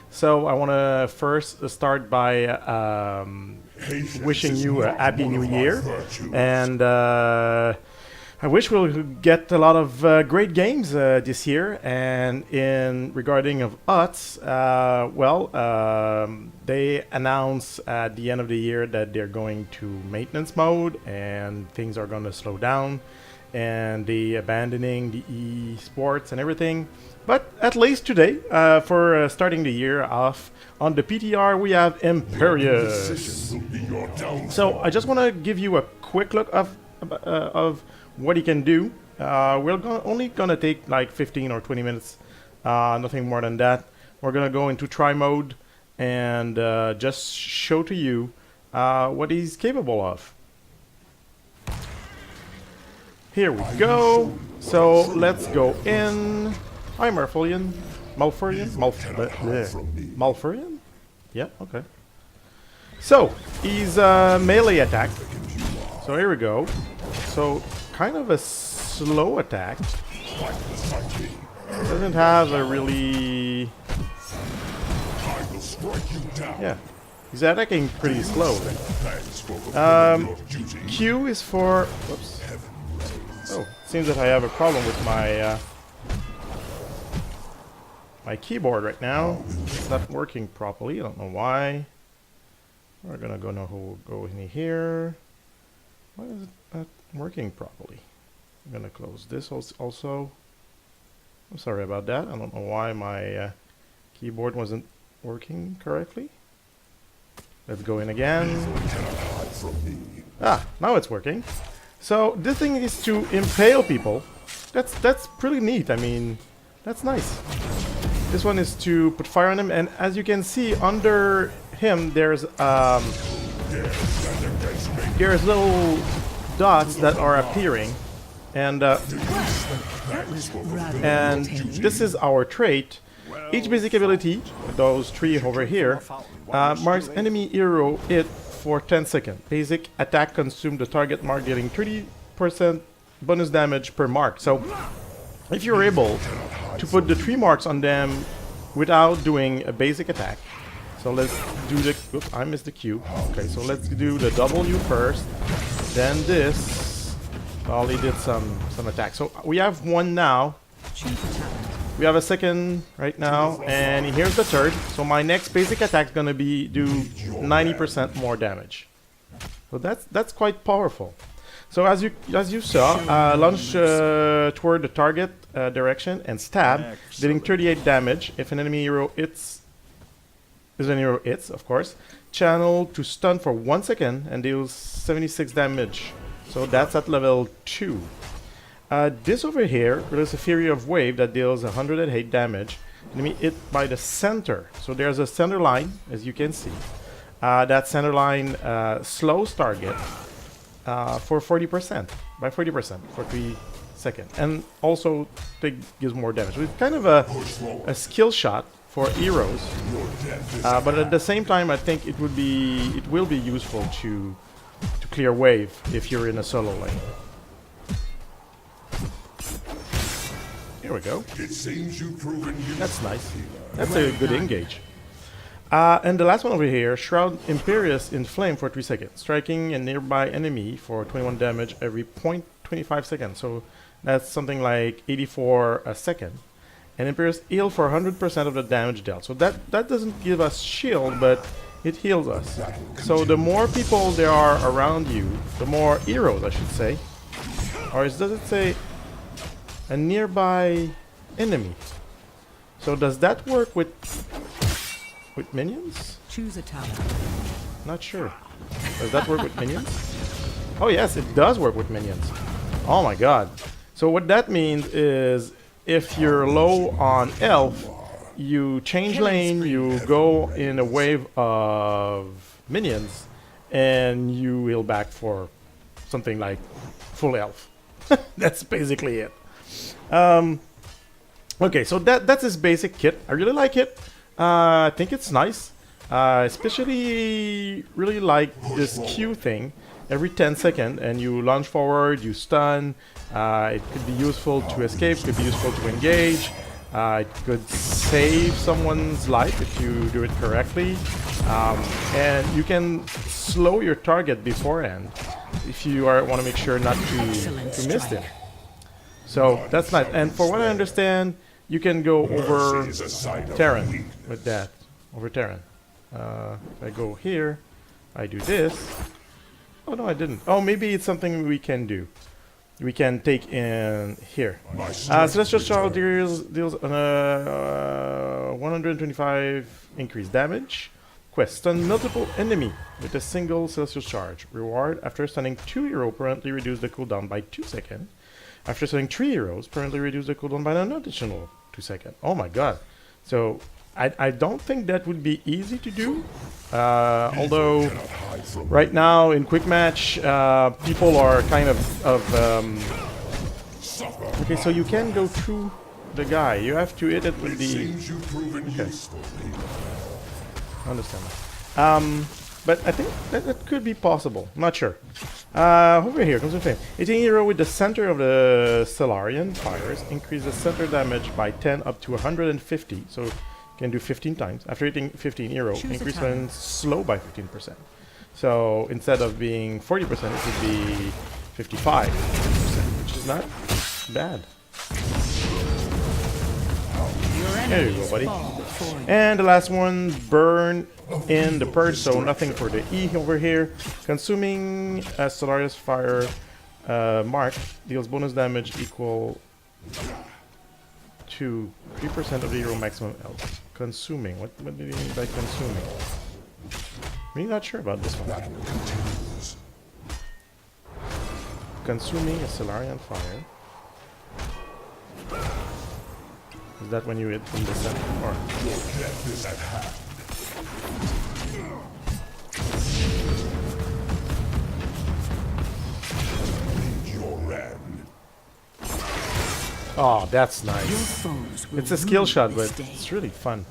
So I want to first start by wishing you a happy new year, and I wish we'll get a lot of great games this year. And in regarding of HOTS, they announce at the end of the year that they're going to maintenance mode and things are going to slow down, and they abandoning the esports and everything. But at least today, for starting the year off on the PTR, we have Imperius. So I just want to give you a quick look of what he can do. We're only gonna take like 15 or 20 minutes, nothing more than that. We're gonna go into try mode and just show to you what he's capable of. Here we go. So let's go in. Hi, Malfurion. Malfurion? Yeah, okay. So, he's melee attack. So here we go. So, kind of a slow attack. Doesn't have a really... Yeah. He's attacking pretty slow. Q is for... Whoops. Oh, seems that I have a problem with my... my keyboard right now. It's not working properly. I don't know why. We're gonna go in here. Why is it not working properly? I'm gonna close this also. I'm sorry about that. I don't know why my keyboard wasn't working correctly. Let's go in again. Ah, now it's working. So this thing is to impale people. That's pretty neat. I mean, that's nice. This one is to put fire on him, and as you can see under him, there's little dots that are appearing, and this is our trait. Each basic ability, those three over here, marks enemy hero hit for 10 seconds. Basic attack consume the target mark, dealing 30% bonus damage per mark. So if you're able to put the 3 marks on them without doing a basic attack. So let's do the... Oops, I missed the Q. Okay, so let's do the W first. Then this. Well, he did some attack. So we have one now. We have a second right now. And here's the third. So my next basic attack is going to be do 90% more damage. So that's quite powerful. So as you saw, launch toward the target direction and stab, dealing 38 damage. If an enemy hero hits, of course. Channel to stun for 1 second and deals 76 damage. So that's at level 2. This over here is a Fury of Wave that deals 108 damage. Enemy hit by the center. So there's a center line, as you can see. That center line slows target. For 40%, by 40% for 3 seconds, and also it gives more damage. So it's kind of a skill shot for heroes, but at the same time, I think it will be useful to clear wave if you're in a solo lane. Here we go. That's nice. That's a good engage. And the last one over here, Shroud Imperius in Flame for 3 seconds, striking a nearby enemy for 21 damage every 0.25 seconds. So that's something like 84 a second. And Imperius heal for 100% of the damage dealt. So that doesn't give us shield, but it heals us. So the more people there are around you, the more heroes, I should say. Or does it say a nearby enemy? So does that work with minions? Choose a talent. Not sure. Does that work with minions? Oh yes, it does work with minions. Oh my god. So what that means is if you're low on health, you change lane, you go in a wave of minions, and you heal back for something like full health. That's basically it. Okay, so that's his basic kit. I really like it. I think it's nice. Especially really like this Q thing. Every 10 seconds, and you launch forward, you stun. It could be useful to escape, could be useful to engage. It could save someone's life if you do it correctly. And you can slow your target beforehand if you want to make sure not to miss them. So that's nice. And for what I understand, you can go over Terran with that. Over Terran. If I go here, I do this. Oh no, I didn't. Oh, maybe it's something we can do. We can take in here. Celestial Charge deals 125 increased damage. Quest: stun multiple enemy with a single Celestial Charge. Reward: after stunning 2 heroes, permanently reduce the cooldown by 2 seconds. After stunning 3 heroes, permanently reduce the cooldown by an additional 2 seconds. Oh my god. So I don't think that would be easy to do. Although right now in quick match, people are kind of okay, so you can go through the guy. You have to hit it with the. Okay. I understand that. But I think that could be possible. I'm not sure. Over here comes the flame. Hitting hero with the center of the Stellarian fires increases center damage by 10 up to 150. So you can do 15 times. After hitting 15 hero, increase when slow by 15%. So instead of being 40%, it would be 55%, which is not bad. There you go, buddy. And the last one, burn in the purge, so nothing for the E over here. Consuming a Stellaris Fire mark deals bonus damage equal to 3% of the hero maximum health. Consuming, what do you mean by consuming? I'm really not sure about this one. Consuming a Stellarian Fire. Is that when you hit from the center? Or oh, that's nice. It's a skill shot, but it's really fun.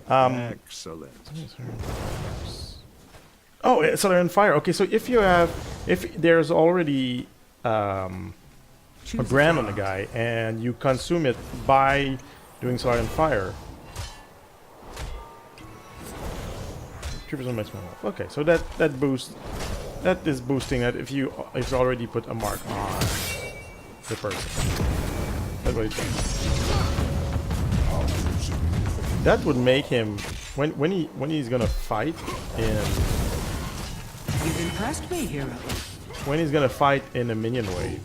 Excellent. Oh, it's on fire. Okay, so if there's already a brand on the guy and you consume it by doing Solarian Fire, 3% maximum health. Okay, so that is boosting that if you already put a mark on the person. That's what it does. That would make him when he's gonna fight in. You've impressed me, hero. When he's gonna fight in a minion wave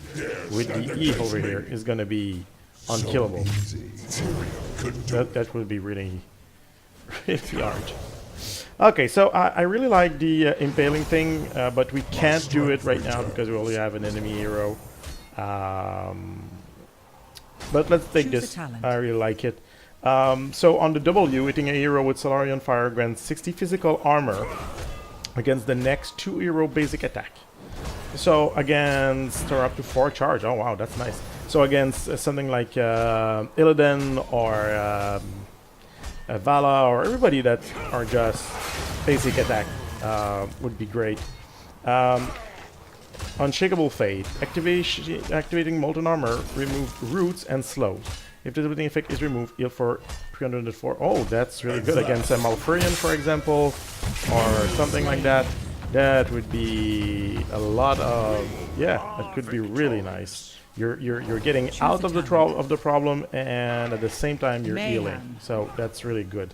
with the E over here is gonna be unkillable. That would be really hard. Okay, so I really like the impaling thing, but we can't do it right now because we only have an enemy hero. But let's take this. I really like it. So on the W, hitting a hero with Solarian Fire grants 60 physical armor against the next 2 hero basic attack. So against or up to 4 charge. Oh wow, that's nice. So against something like Illidan or Vala or everybody that are just basic attack would be great. Unshakable Fate. Activating Molten Armor, remove roots and slows. If the debilitating effect is removed, heal for 304. Oh, that's really good against a Malfurion, for example, or something like that. That would be a lot of, yeah, that could be really nice. You're getting out of the problem, and at the same time you're healing. So that's really good.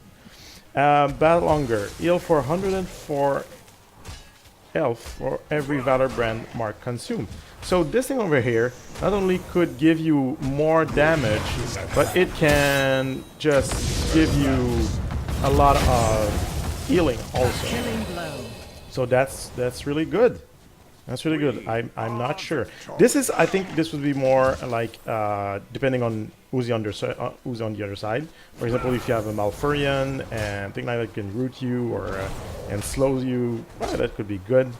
Battle Hunger. Heal for 104 health for every Valor Brand mark consumed. So this thing over here not only could give you more damage, but it can just give you a lot of healing also. So that's really good. That's really good. I'm not sure. I think this would be more like depending on who's on the other side. For example, if you have a Malfurion and thing like that can root you or and slows you, well, that could be good.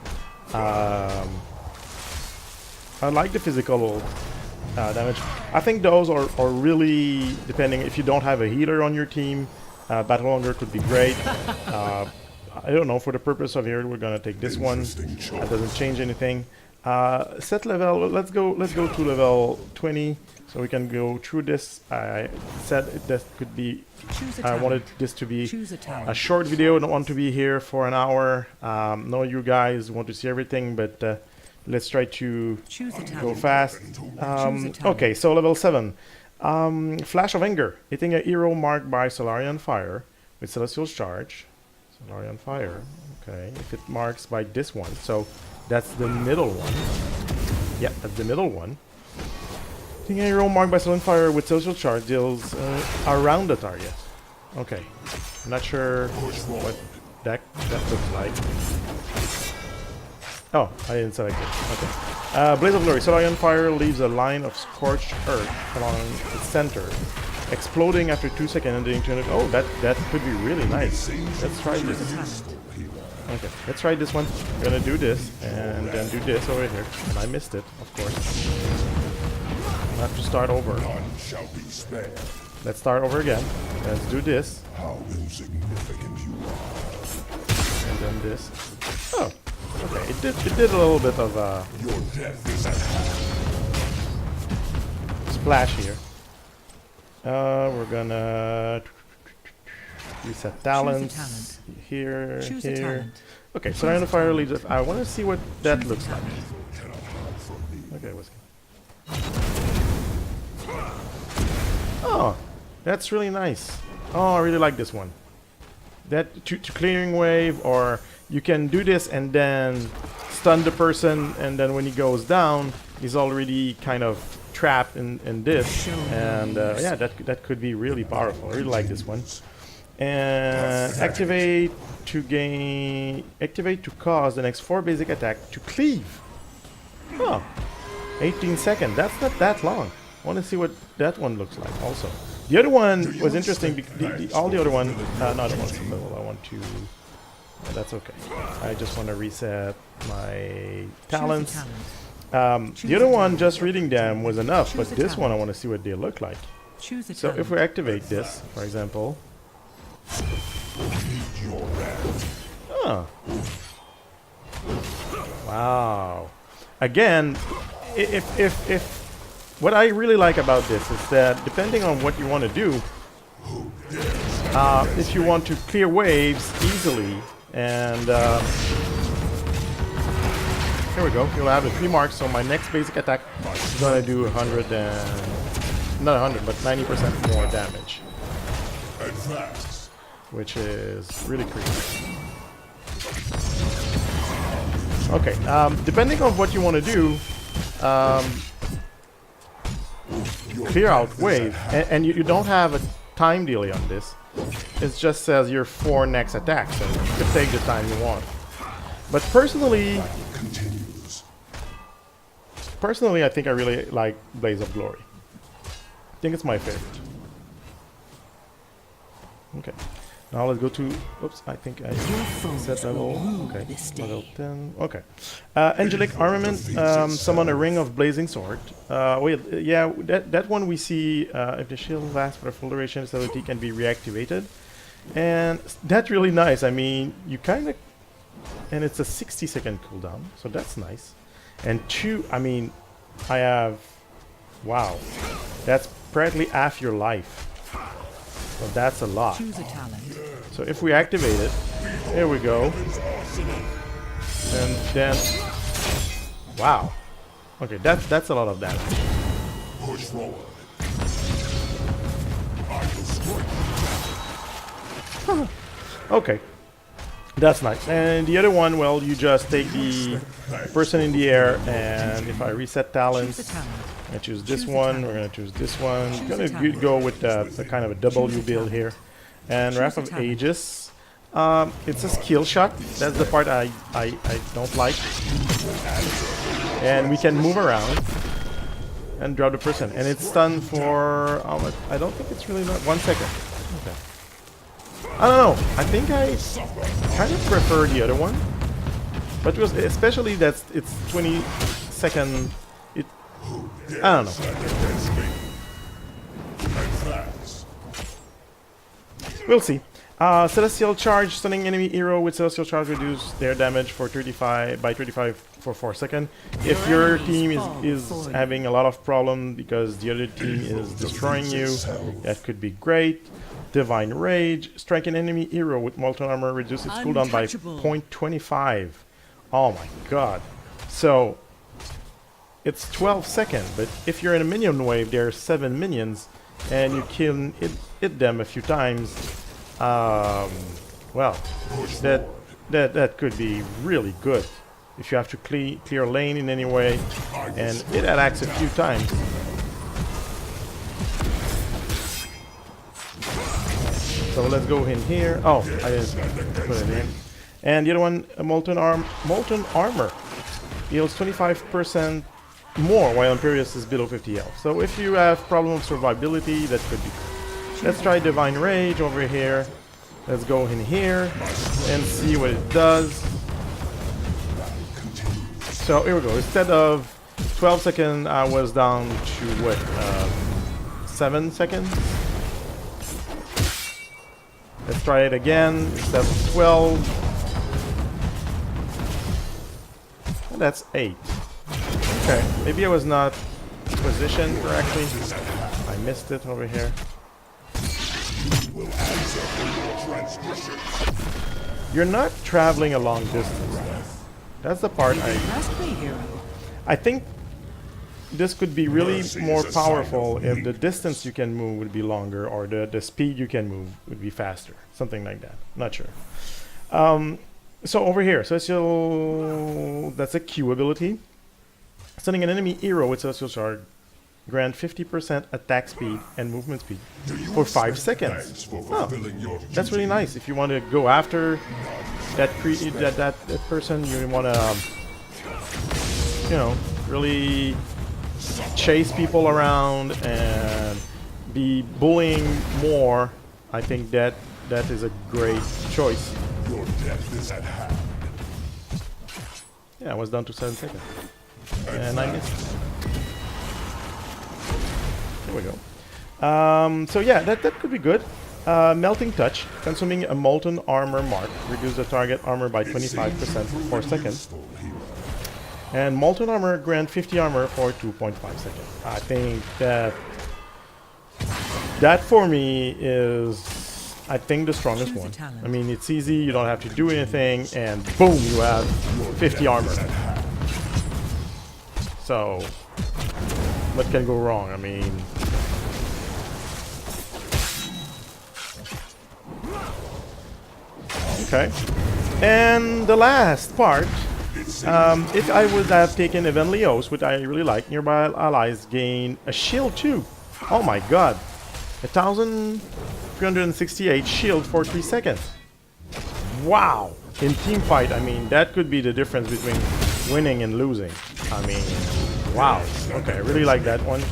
I like the physical damage. I think those are really depending. If you don't have a healer on your team, Battle Hunger could be great. I don't know, for the purpose of here, we're gonna take this one. That doesn't change anything. Set level. Let's go to level 20, so we can go through this. I said that could be. I wanted this to be a short video. I don't want to be here for an hour. Know you guys want to see everything, but let's try to go fast. Okay, so level 7. Flash of Anger. Hitting a hero marked by Solarian Fire with Celestial Charge. Solarian Fire. Okay, if it marks by this one. So that's the middle one. Yeah, that's the middle one. Hitting a hero marked by Solarian Fire with Celestial Charge deals around the target. Okay. I'm not sure what that looks like. Oh, I didn't select it. Okay. Blaze of Glory. Solarian Fire leaves a line of scorched earth along the center, exploding after 2 seconds and doing 200. Oh, that could be really nice. Let's try this. Okay, let's try this one. We're gonna do this and then do this over here. And I missed it, of course. I'll have to start over. Let's start over again. Let's do this. How insignificant you are. And then this. Oh. Okay, it did a little bit of Your death is at hand. splash here. We're gonna reset talents here, here. Okay, so the fire leaves it. I want to see what that looks like. Okay, what's Oh, that's really nice. Oh, I really like this one. That to clearing wave, or you can do this and then stun the person, and then when he goes down, he's already kind of trapped in this. And yeah, that could be really powerful. I really like this one. And activate to cause the next 4 basic attack to cleave. Oh, 18 seconds. That's not that long. I want to see what that one looks like also. The other one was interesting because all the other one, no, I don't want to level. I want to. That's okay. I just want to reset my talents. The other one, just reading them was enough, but this one I want to see what they look like. So if we activate this, for example. Oh. Wow. Again, if what I really like about this is that depending on what you want to do, if you want to clear waves easily, and here we go, you'll have the 3 marks, so my next basic attack is going to do 100 and, not 100, but 90% more damage, which is really creepy. Okay, depending on what you want to do, clear out wave, and you don't have a time delay on this. It just says your 4 next attacks, and you can take the time you want. But personally, I think I really like Blaze of Glory. I think it's my favorite. Okay. Now let's go to, oops, I think I set level, okay, level 10, okay. Angelic Armament, summon a Ring of Blazing Sword. Wait, yeah, that one we see, if the shield lasts for a full duration, its ability can be reactivated. And that's really nice. I mean, you kind of, and it's a 60-second cooldown, so that's nice. And 2, I mean, I have, wow, that's practically half your life. So that's a lot. So if we activate it, here we go. And then, wow. Okay, that's a lot of damage. Push forward. Okay, that's nice. And the other one, well, you just take the person in the air, and if I reset talents, I choose this one. We're gonna choose this one. We're gonna go with the kind of a W build here. And Wrath of Aegis. It's a skill shot. That's the part I don't like. And we can move around and drop the person. And it's stunned for how much? I don't think it's really not 1 second. Okay. I don't know. I think I kind of prefer the other one. But it was especially that it's 20-second. I don't know. We'll see. Celestial Charge, stunning enemy hero with Celestial Charge reduce their damage for 35 for 4 seconds. If your team is having a lot of problem because the other team is destroying you, that could be great. Divine Rage, strike an enemy hero with molten armor, reduce its cooldown by 0.25. Oh my god. So it's 12 seconds, but if you're in a minion wave, there are 7 minions, and you can hit them a few times. Well, that could be really good if you have to clear lane in any way, and it attacks a few times. So let's go in here. Oh, I didn't put it in. And the other one, a molten armor, heals 25% more while Imperius is below 50 health. So if you have problem of survivability, that could be good. Let's try Divine Rage over here. Let's go in here and see what it does. So here we go. Instead of 12 seconds, I was down to what? 7 seconds. Let's try it again. Instead of 12. And that's 8. Okay, maybe I was not positioned correctly. I missed it over here. You're not traveling a long distance. That's the part I think this could be really more powerful if the distance you can move would be longer, or the speed you can move would be faster. Something like that. Not sure. So over here, that's a Q ability. Sending an enemy hero with Celestial Charge, grant 50% attack speed and movement speed for 5 seconds. Oh, that's really nice. If you want to go after that person, you want to, you know, really chase people around and be bullying more. I think that is a great choice. Your death is at hand. Yeah, I was down to 7 seconds. And I missed. There we go. So yeah, that could be good. Melting Touch, consuming a molten armor mark, reduce the target armor by 25% for 4 seconds. And molten armor grant 50 armor for 2.5 seconds. I think that for me is, I think, the strongest one. I mean, it's easy, you don't have to do anything, and boom, you have 50 armor. So, what can go wrong? I mean, okay. And the last part, if I would have taken Event Leos, which I really like, nearby allies gain a shield too. Oh my god. 1,368 shield for 3 seconds. Wow. In team fight, I mean, that could be the difference between winning and losing. I mean, wow. Okay, I really like that one.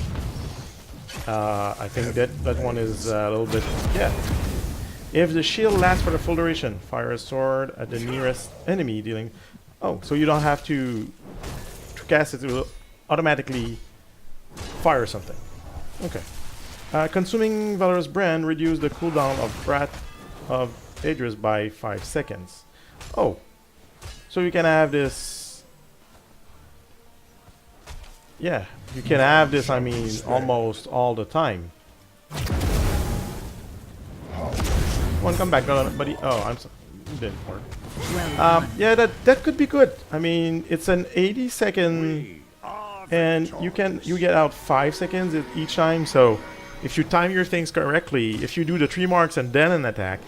I think that one is a little bit, yeah. If the shield lasts for the full duration, fire a sword at the nearest enemy, dealing. Oh, so you don't have to cast it; it will automatically fire something. Okay. Consuming Valorous Brand reduce the cooldown of Wrath of Idris by 5 seconds. Oh, so you can have this. Yeah, you can have this. I mean, almost all the time. One, come back, no, buddy. Oh, I'm sorry. It didn't work. Yeah, that could be good. I mean, it's an 80-second, and you get out 5 seconds each time. So, if you time your things correctly, if you do the 3 marks and then an attack,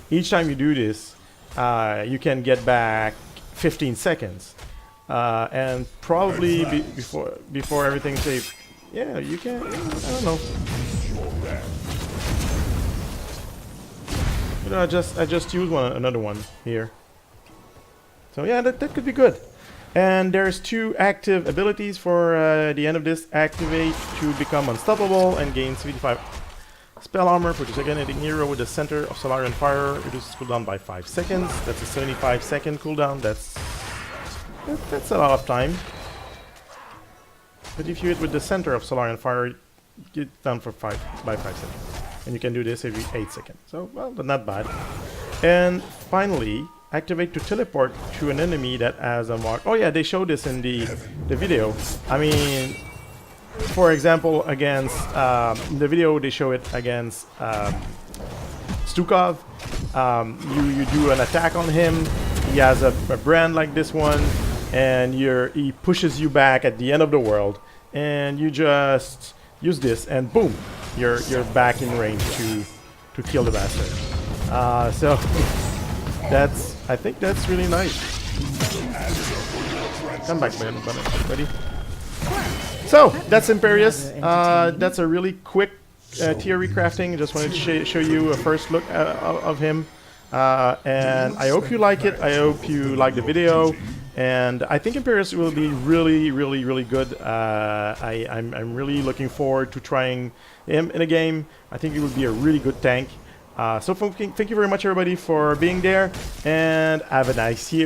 each time you do this, you can get back 15 seconds, and probably before everything's safe. Yeah, you can. I don't know. You know, I just used another one here. So yeah, that could be good. And there's 2 active abilities for the end of this. Activate to become unstoppable and gain 75 spell armor for the second hitting hero with the center of Solarian Fire. Reduces cooldown by 5 seconds. That's a 75-second cooldown. That's a lot of time. But if you hit with the center of Solarian Fire, get down for by 5 seconds. And you can do this every 8 seconds. So, well, but not bad. And finally, activate to teleport to an enemy that has a mark. Oh yeah, they showed this in the video. I mean, for example, against in the video they show it against Stukov. You do an attack on him. He has a brand like this one, and he pushes you back at the end of the world, and you just use this, and boom, you're back in range to kill the bastard. So I think that's really nice. Come back, man, buddy. So that's Imperius. That's a really quick theory crafting. Just wanted to show you a first look of him, and I hope you like it. I hope you like the video, and I think Imperius will be really good. I'm really looking forward to trying him in a game. I think he will be a really good tank. So thank you very much, everybody, for being there, and have a nice year.